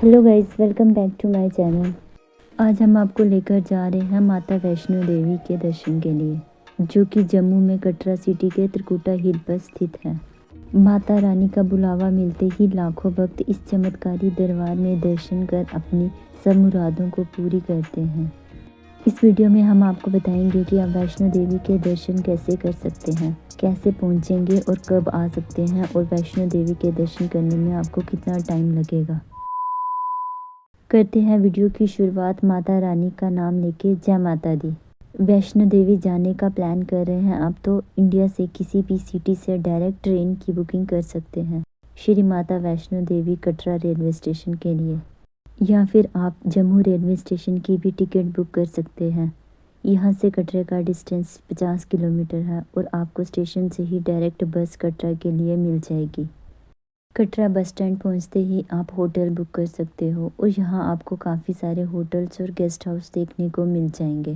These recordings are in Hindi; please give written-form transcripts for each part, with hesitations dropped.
Hello guys, welcome back to my channel. आज हम आपको लेकर जा रहे हैं माता वैष्णो देवी के दर्शन के लिए, जो कि जम्मू में कटरा सिटी के त्रिकुटा हिल पर स्थित है। माता रानी का बुलावा मिलते ही लाखों भक्त इस चमत्कारी दरबार में दर्शन कर अपनी सब मुरादों को पूरी करते हैं। इस वीडियो में हम आपको बताएंगे कि आप वैष्णो देवी के दर्शन कैसे कर सकते हैं, कैसे पहुंचेंगे और कब आ सकते हैं, और वैष्णो देवी के दर्शन करने में आपको कितना टाइम लगेगा। करते हैं वीडियो की शुरुआत माता रानी का नाम लेके। जय माता दी। वैष्णो देवी जाने का प्लान कर रहे हैं आप, तो इंडिया से किसी भी सिटी से डायरेक्ट ट्रेन की बुकिंग कर सकते हैं श्री माता वैष्णो देवी कटरा रेलवे स्टेशन के लिए, या फिर आप जम्मू रेलवे स्टेशन की भी टिकट बुक कर सकते हैं। यहाँ से कटरा का डिस्टेंस 50 किलोमीटर है और आपको स्टेशन से ही डायरेक्ट बस कटरा के लिए मिल जाएगी। कटरा बस स्टैंड पहुंचते ही आप होटल बुक कर सकते हो और यहाँ आपको काफ़ी सारे होटल्स और गेस्ट हाउस देखने को मिल जाएंगे।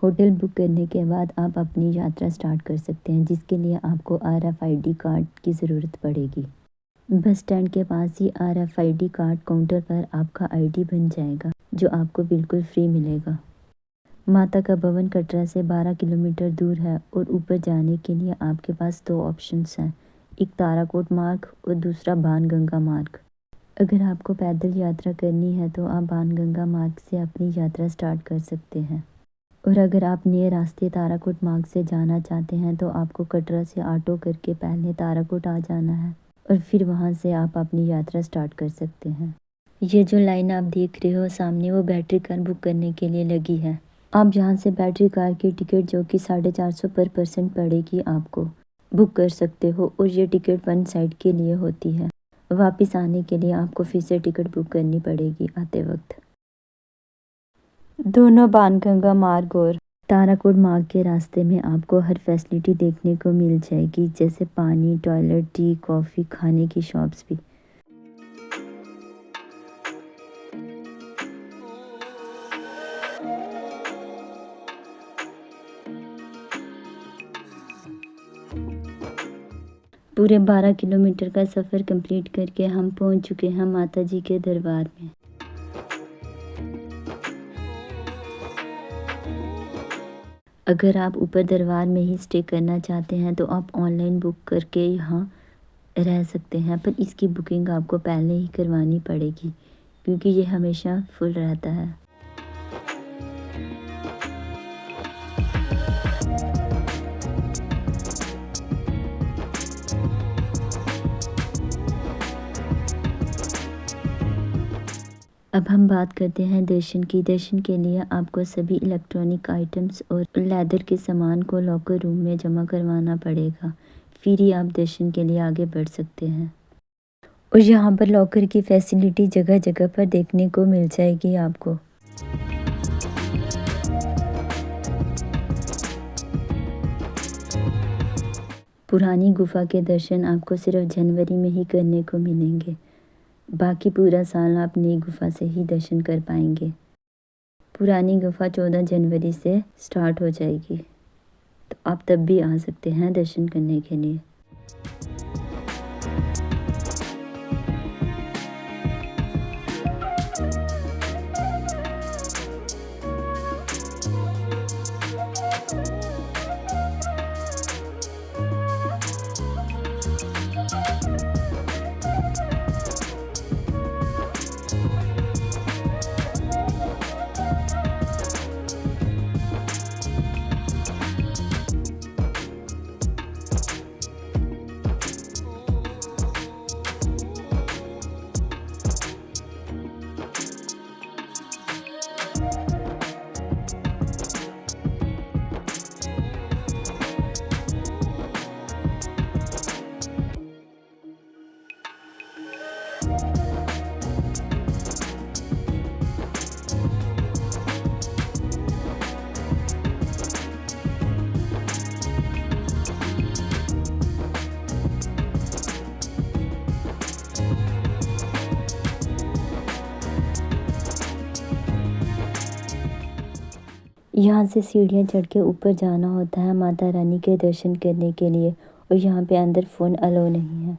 होटल बुक करने के बाद आप अपनी यात्रा स्टार्ट कर सकते हैं, जिसके लिए आपको RFID कार्ड की ज़रूरत पड़ेगी। बस स्टैंड के पास ही RFID कार्ड काउंटर पर आपका ID बन जाएगा, जो आपको बिल्कुल फ्री मिलेगा। माता का भवन कटरा से 12 किलोमीटर दूर है और ऊपर जाने के लिए आपके पास 2 ऑप्शंस हैं, एक ताराकोट मार्ग और दूसरा बाणगंगा मार्ग। अगर आपको पैदल यात्रा करनी है तो आप बाणगंगा मार्ग से अपनी यात्रा स्टार्ट कर सकते हैं, और अगर आप नए रास्ते ताराकोट मार्ग से जाना चाहते हैं तो आपको कटरा से ऑटो करके पहले ताराकोट आ जाना है और फिर वहां से आप अपनी यात्रा स्टार्ट कर सकते हैं। ये जो लाइन आप देख रहे हो सामने, वो बैटरी कार बुक करने के लिए लगी है। आप यहाँ से बैटरी कार की टिकट, जो कि 450 पर पर्सन पड़ेगी, आपको बुक कर सकते हो, और ये टिकट 1 साइड के लिए होती है। वापस आने के लिए आपको फिर से टिकट बुक करनी पड़ेगी आते वक्त। दोनों बाणगंगा मार्ग और ताराकोट मार्ग के रास्ते में आपको हर फैसिलिटी देखने को मिल जाएगी, जैसे पानी, टॉयलेट, टी, कॉफ़ी, खाने की शॉप्स भी। पूरे 12 किलोमीटर का सफ़र कंप्लीट करके हम पहुंच चुके हैं माता जी के दरबार में। अगर आप ऊपर दरबार में ही स्टे करना चाहते हैं तो आप ऑनलाइन बुक करके यहाँ रह सकते हैं, पर इसकी बुकिंग आपको पहले ही करवानी पड़ेगी, क्योंकि ये हमेशा फुल रहता है। अब हम बात करते हैं दर्शन की। दर्शन के लिए आपको सभी इलेक्ट्रॉनिक आइटम्स और लेदर के सामान को लॉकर रूम में जमा करवाना पड़ेगा, फिर ही आप दर्शन के लिए आगे बढ़ सकते हैं। और यहाँ पर लॉकर की फैसिलिटी जगह जगह पर देखने को मिल जाएगी आपको। पुरानी गुफा के दर्शन आपको सिर्फ जनवरी में ही करने को मिलेंगे, बाकी पूरा साल आप नई गुफा से ही दर्शन कर पाएंगे। पुरानी गुफा 14 जनवरी से स्टार्ट हो जाएगी, तो आप तब भी आ सकते हैं दर्शन करने के लिए। यहाँ से सीढ़ियाँ चढ़ के ऊपर जाना होता है माता रानी के दर्शन करने के लिए, और यहाँ पे अंदर फ़ोन अलाउ नहीं है।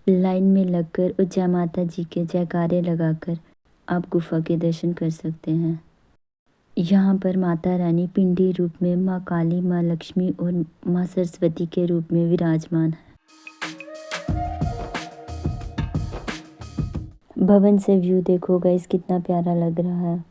लाइन में लगकर और जय माता जी के जयकारे लगाकर आप गुफा के दर्शन कर सकते हैं। यहाँ पर माता रानी पिंडी रूप में, माँ काली, माँ लक्ष्मी और माँ सरस्वती के रूप में विराजमान है। भवन से व्यू देखो गाइस, कितना प्यारा लग रहा है।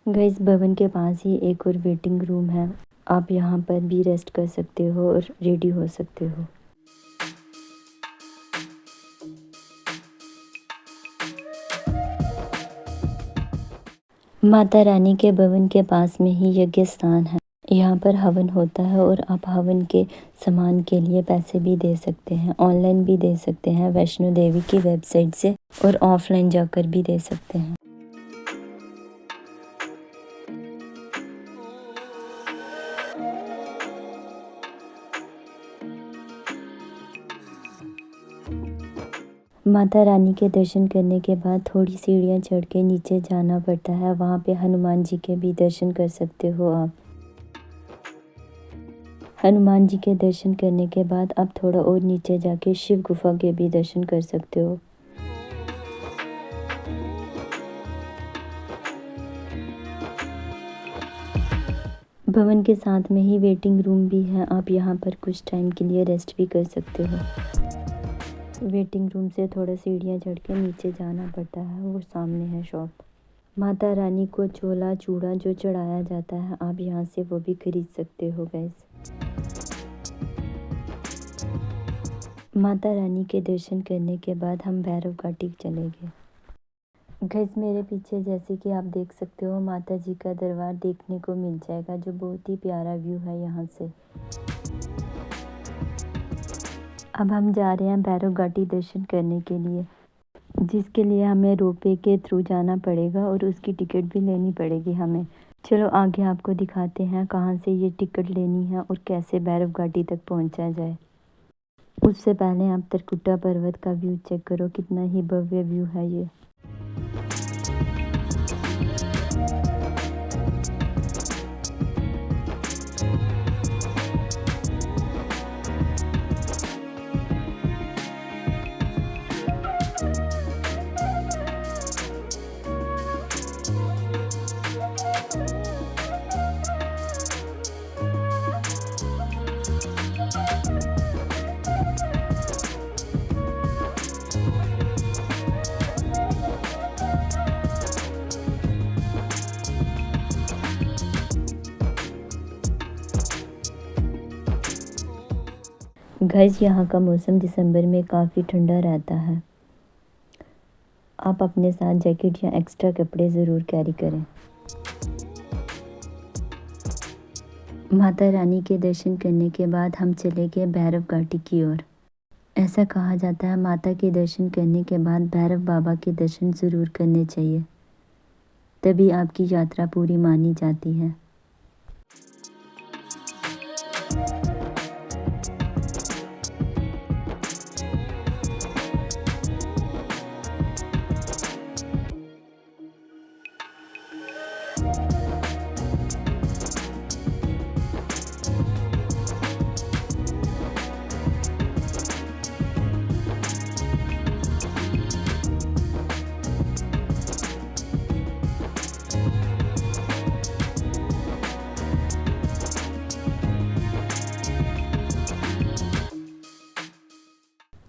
गाइस भवन के पास ही एक और वेटिंग रूम है, आप यहाँ पर भी रेस्ट कर सकते हो और रेडी हो सकते हो। माता रानी के भवन के पास में ही यज्ञ स्थान है, यहाँ पर हवन होता है और आप हवन के सामान के लिए पैसे भी दे सकते हैं, ऑनलाइन भी दे सकते हैं वैष्णो देवी की वेबसाइट से, और ऑफलाइन जाकर भी दे सकते हैं। माता रानी के दर्शन करने के बाद थोड़ी सीढ़ियाँ चढ़ के नीचे जाना पड़ता है, वहाँ पे हनुमान जी के भी दर्शन कर सकते हो आप। हनुमान जी के दर्शन करने के बाद आप थोड़ा और नीचे जाके शिव गुफा के भी दर्शन कर सकते हो। भवन के साथ में ही वेटिंग रूम भी है, आप यहाँ पर कुछ टाइम के लिए रेस्ट भी कर सकते हो। वेटिंग रूम से थोड़ा सीढ़ियाँ चढ़ के नीचे जाना पड़ता है और सामने है शॉप। माता रानी को छोला चूड़ा जो चढ़ाया जाता है, आप यहाँ से वो भी खरीद सकते हो गाइस। माता रानी के दर्शन करने के बाद हम भैरव घाटी चले गए। गाइस मेरे पीछे जैसे कि आप देख सकते हो माता जी का दरबार देखने को मिल जाएगा, जो बहुत ही प्यारा व्यू है यहाँ से। अब हम जा रहे हैं भैरव घाटी दर्शन करने के लिए, जिसके लिए हमें रोपवे के थ्रू जाना पड़ेगा और उसकी टिकट भी लेनी पड़ेगी हमें। चलो आगे आपको दिखाते हैं कहाँ से ये टिकट लेनी है और कैसे भैरव घाटी तक पहुँचा जाए। उससे पहले आप त्रिकुटा पर्वत का व्यू चेक करो, कितना ही भव्य व्यू है ये। गाइस यहाँ का मौसम दिसंबर में काफ़ी ठंडा रहता है, आप अपने साथ जैकेट या एक्स्ट्रा कपड़े ज़रूर कैरी करें। माता रानी के दर्शन करने के बाद हम चले गए भैरव घाटी की ओर। ऐसा कहा जाता है माता के दर्शन करने के बाद भैरव बाबा के दर्शन ज़रूर करने चाहिए, तभी आपकी यात्रा पूरी मानी जाती है।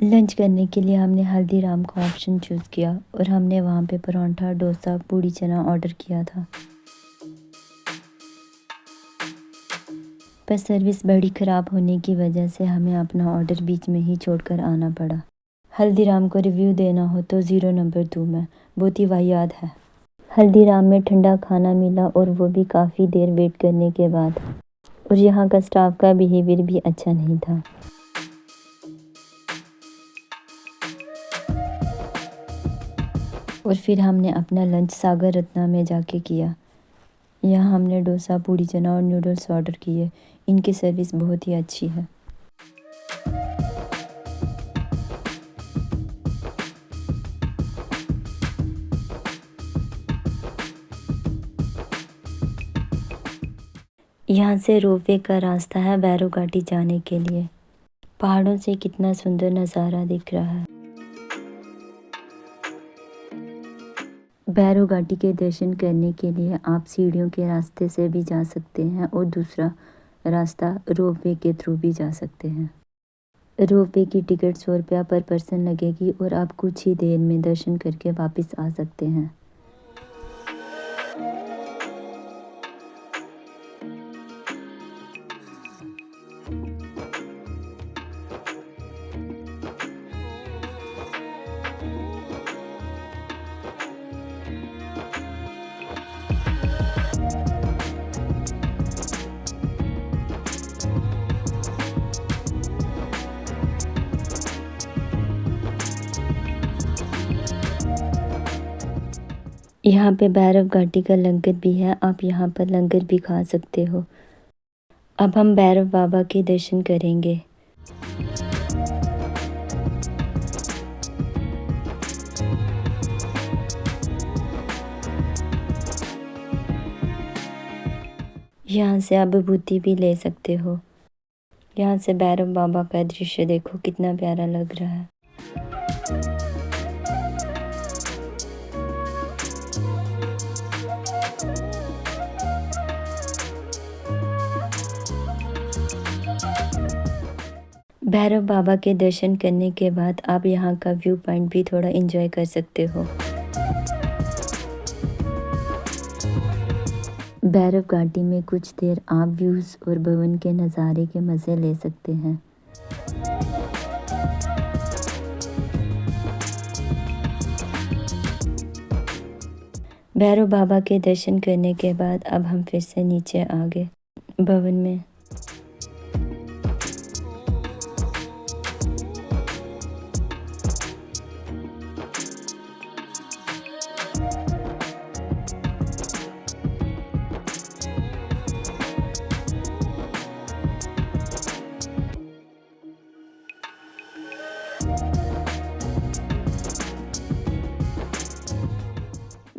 लंच करने के लिए हमने हल्दीराम का ऑप्शन चूज़ किया और हमने वहाँ पे परांठा, डोसा, पूड़ी चना ऑर्डर किया था। पर सर्विस बड़ी ख़राब होने की वजह से हमें अपना ऑर्डर बीच में ही छोड़कर आना पड़ा। हल्दीराम को रिव्यू देना हो तो 0 नंबर दूँ मैं, बहुत ही वाहियात है। हल्दीराम में ठंडा खाना मिला और वो भी काफ़ी देर वेट करने के बाद, और यहाँ का स्टाफ का बिहेवियर भी अच्छा नहीं था। और फिर हमने अपना लंच सागर रत्ना में जाके किया। यहाँ हमने डोसा, पूड़ी चना और नूडल्स ऑर्डर किए। इनकी सर्विस बहुत ही अच्छी है। यहाँ से रोपवे का रास्ता है भैरव घाटी जाने के लिए। पहाड़ों से कितना सुंदर नज़ारा दिख रहा है। भैरव घाटी के दर्शन करने के लिए आप सीढ़ियों के रास्ते से भी जा सकते हैं और दूसरा रास्ता रोपवे के थ्रू भी जा सकते हैं। रोपवे की टिकट 100 रुपया पर पर्सन लगेगी और आप कुछ ही देर में दर्शन करके वापस आ सकते हैं। यहाँ पे भैरव घाटी का लंगर भी है, आप यहाँ पर लंगर भी खा सकते हो। अब हम भैरव बाबा के दर्शन करेंगे। यहाँ से आप विभूति भी ले सकते हो। यहाँ से भैरव बाबा का दृश्य देखो कितना प्यारा लग रहा है। भैरव बाबा के दर्शन करने के बाद आप यहाँ का व्यू पॉइंट भी थोड़ा एंजॉय कर सकते हो। भैरव घाटी में कुछ देर आप व्यूज़ और भवन के नज़ारे के मज़े ले सकते हैं। भैरव बाबा के दर्शन करने के बाद अब हम फिर से नीचे आ गए भवन में।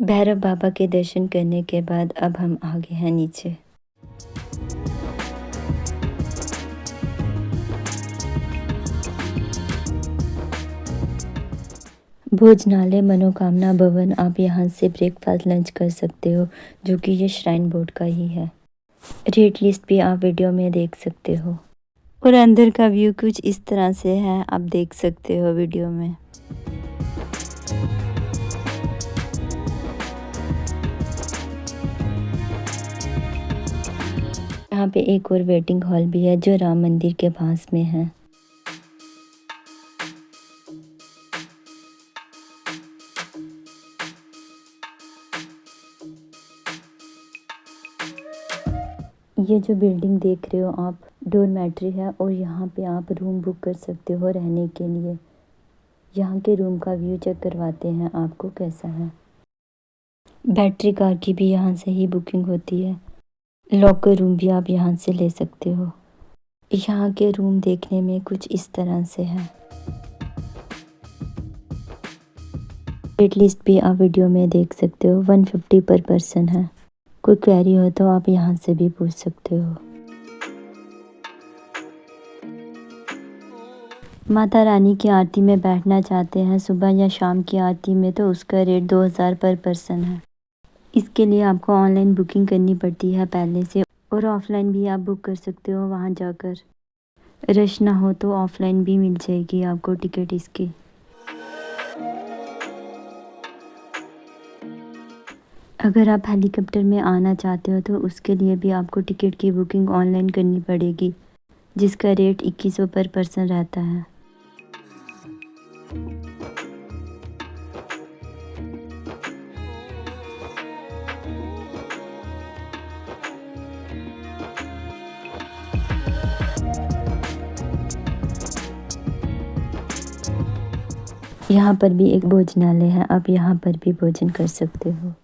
भैरव बाबा के दर्शन करने के बाद अब हम आ गए हैं नीचे। भोजनालय मनोकामना भवन, आप यहाँ से ब्रेकफास्ट लंच कर सकते हो, जो कि ये श्राइन बोर्ड का ही है। रेट लिस्ट भी आप वीडियो में देख सकते हो। और अंदर का व्यू कुछ इस तरह से है, आप देख सकते हो वीडियो में। यहाँ पे एक और वेटिंग हॉल भी है जो राम मंदिर के पास में है। ये जो बिल्डिंग देख रहे हो आप, डोरमेट्री है और यहाँ पे आप रूम बुक कर सकते हो रहने के लिए। यहाँ के रूम का व्यू चेक करवाते हैं आपको कैसा है। बैटरी कार की भी यहाँ से ही बुकिंग होती है। लॉकर रूम भी आप यहाँ से ले सकते हो। यहाँ के रूम देखने में कुछ इस तरह से है। रेट लिस्ट भी आप वीडियो में देख सकते हो, 150 पर पर्सन है। कोई क्वेरी हो तो आप यहाँ से भी पूछ सकते हो। माता रानी की आरती में बैठना चाहते हैं सुबह या शाम की आरती में, तो उसका रेट 2000 पर पर्सन है। इसके लिए आपको ऑनलाइन बुकिंग करनी पड़ती है पहले से, और ऑफलाइन भी आप बुक कर सकते हो वहाँ जाकर। रश ना हो तो ऑफलाइन भी मिल जाएगी आपको टिकट इसकी। अगर आप हेलीकॉप्टर में आना चाहते हो तो उसके लिए भी आपको टिकट की बुकिंग ऑनलाइन करनी पड़ेगी, जिसका रेट 2100 पर पर्सन रहता है। यहाँ पर भी एक भोजनालय है, आप यहाँ पर भी भोजन कर सकते हो।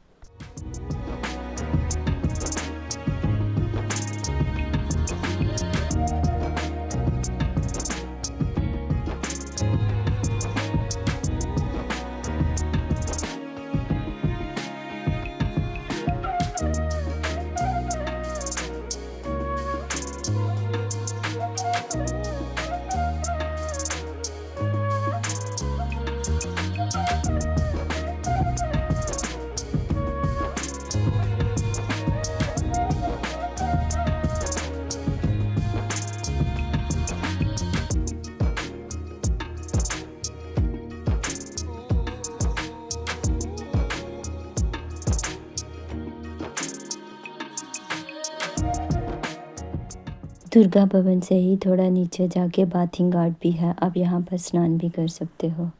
दुर्गा भवन से ही थोड़ा नीचे जाके बाथिंग घाट भी है, आप यहाँ पर स्नान भी कर सकते हो।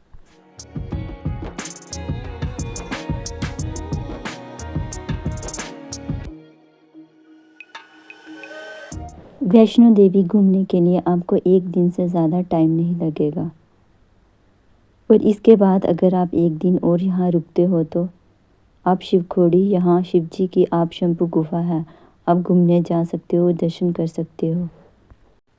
वैष्णो देवी घूमने के लिए आपको एक दिन से ज़्यादा टाइम नहीं लगेगा, और इसके बाद अगर आप एक दिन और यहाँ रुकते हो तो आप शिवखोड़ी, यहाँ शिव जी की आप शंभू गुफा है, आप घूमने जा सकते हो और दर्शन कर सकते हो।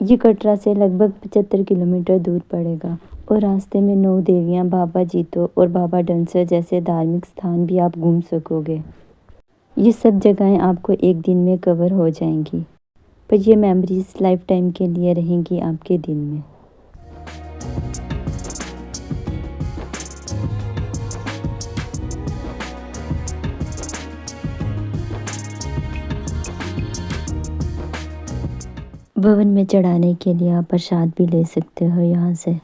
ये कटरा से लगभग 75 किलोमीटर दूर पड़ेगा, और रास्ते में 9 देवियाँ, बाबा जीतो और बाबा डंसर जैसे धार्मिक स्थान भी आप घूम सकोगे। ये सब जगहें आपको एक दिन में कवर हो जाएंगी, पर ये मेमोरीज लाइफ टाइम के लिए रहेंगी आपके दिल में। भवन में चढ़ाने के लिए आप प्रसाद भी ले सकते हो यहाँ से।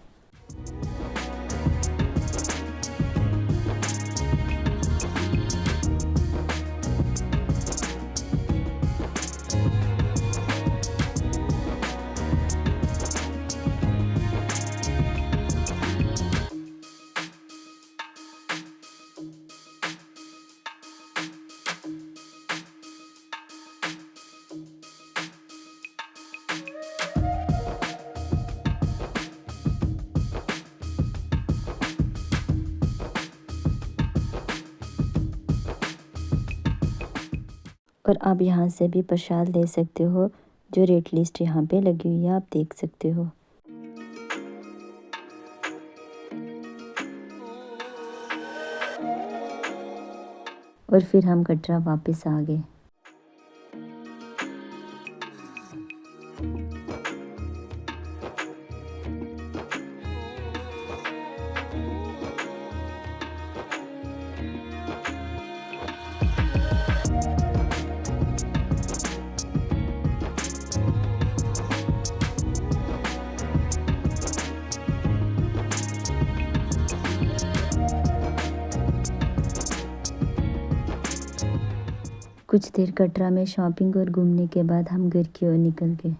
और आप यहाँ से भी प्रसाद ले सकते हो, जो रेट लिस्ट यहाँ पे लगी हुई है, आप देख सकते हो। और फिर हम कटरा वापस आ गए। कुछ देर कटरा में शॉपिंग और घूमने के बाद हम घर की ओर निकल गए।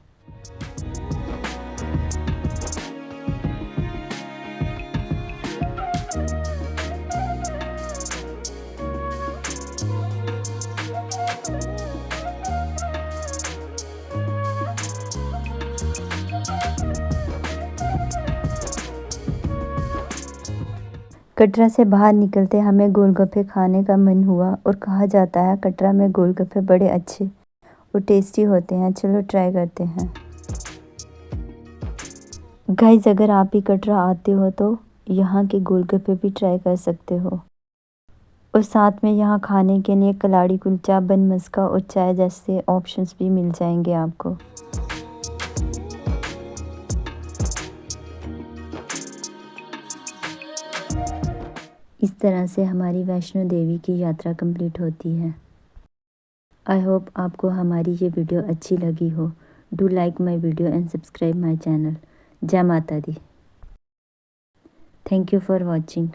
कटरा से बाहर निकलते हमें गोलगप्पे खाने का मन हुआ, और कहा जाता है कटरा में गोलगप्पे बड़े अच्छे और टेस्टी होते हैं। चलो ट्राई करते हैं। गाइस, अगर आप भी कटरा आते हो तो यहाँ के गोलगप्पे भी ट्राई कर सकते हो, और साथ में यहाँ खाने के लिए कलाड़ी कुलचा, बन मस्का और चाय जैसे ऑप्शंस भी मिल जाएंगे आपको। इस तरह से हमारी वैष्णो देवी की यात्रा कंप्लीट होती है। आई होप आपको हमारी ये वीडियो अच्छी लगी हो। Do like my video and subscribe my channel. जय माता दी। Thank you for watching.